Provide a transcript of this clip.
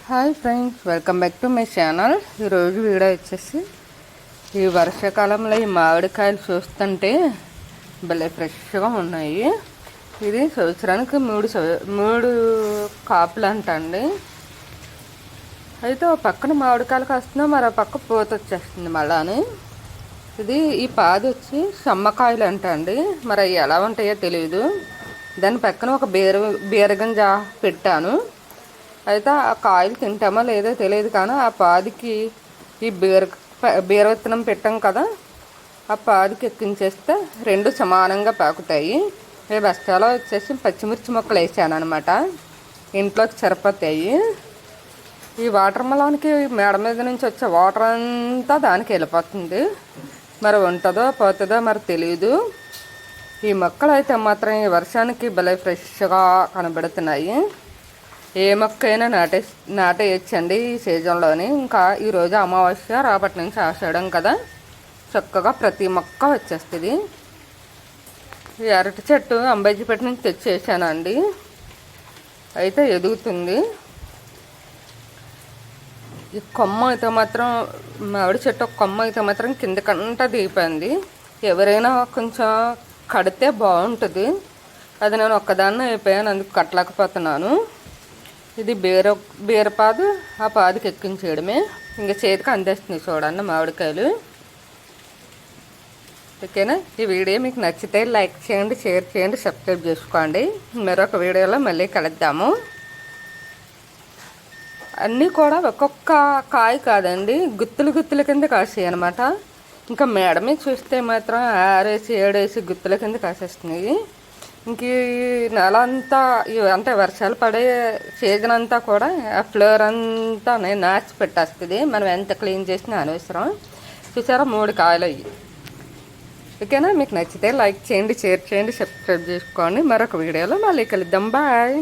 Hi friends, welcome back to my channel. ఈరోజు video వచ్చేసి ఈ వర్షాకాలంలో ఈ మామిడికాయలు చూస్తుంటే భలే ఫ్రెష్గా ఉన్నాయి. ఇది సంవత్సరానికి మూడు కాపులు అంటండి. అయితే ఒక పక్కన మామిడికాయలు కాస్తున్నా మరో పక్క పూత వచ్చేస్తుంది మళ్ళాని. ఇది ఈ పాది వచ్చి సమ్మకాయలు అంటండి. మరి అవి ఎలా ఉంటాయో తెలియదు. దాని పక్కన ఒక బీరగంజ పెట్టాను. అయితే ఆ కాయలు తింటామో లేదో తెలియదు, కానీ ఆ పాదికి ఈ బీర విత్తనం పెట్టాం కదా, ఆ పాదికి ఎక్కించేస్తే రెండు సమానంగా పాకుతాయి. ఈ బస్తాలో వచ్చేసి పచ్చిమిర్చి మొక్కలు వేసాను అనమాట, ఇంట్లోకి సరిపోతాయి. ఈ వాటర్ మెలాన్కి మేడ మీద నుంచి వచ్చే వాటర్ అంతా దానికి వెళ్ళిపోతుంది. మరి ఉంటుందో పోతుందో మరి తెలియదు. ఈ మొక్కలు అయితే మాత్రం ఈ వర్షానికి భలే ఫ్రెష్గా కనబడుతున్నాయి. ఏ మొక్క అయినా నాటేయచ్చండి ఈ సీజన్లోని. ఇంకా ఈరోజు అమావాస్య, రేపటి నుంచి ఆషాఢం కదా, చక్కగా ప్రతి మొక్క వచ్చేస్తుంది. ఈ అరటి చెట్టు అంబాజీపేట నుంచి తెచ్చేసానండి, అయితే ఎదుగుతుంది. ఈ కొమ్మ అయితే మాత్రం మామిడి చెట్టు ఒక కొమ్మ అయితే మాత్రం కిందకంతా దిగిపోయింది. ఎవరైనా కొంచెం కడితే బాగుంటుంది. అది నేను ఒక్కదాన్ని అయిపోయాను, అందుకు కట్టలేకపోతున్నాను. ఇది బీరపాదు, ఆ పాదుకి ఎక్కించేయడమే. ఇంకా చేతికి అందేస్తుంది చూడండి మామిడికాయలు. ఓకేనా? ఈ వీడియో మీకు నచ్చితే లైక్ చేయండి, షేర్ చేయండి, సబ్స్క్రైబ్ చేసుకోండి. మరొక వీడియోలో మళ్ళీ కలుద్దాము. అన్నీ కూడా ఒక్కొక్క కాయ కాదండి, గుత్తుల కింద కాసాయి అనమాట. ఇంకా మేడ మీద చూస్తే మాత్రం 6-7 గుత్తుల కింద కాసేస్తున్నాయి. ఇంక నెల అంతా అంటే వర్షాలు పడే సీజన్ అంతా కూడా ఆ ఫ్లోర్ అంతా నాచి పెట్టేస్తుంది. మనం ఎంత క్లీన్ చేసినా అనవసరం. చూసారా 3 కాయలు అయ్యి. ఓకేనా? మీకు నచ్చితే లైక్ చేయండి, షేర్ చేయండి, సబ్స్క్రైబ్ చేసుకోండి. మరొక వీడియోలో మళ్ళీ కలుద్దాం. బాయ్.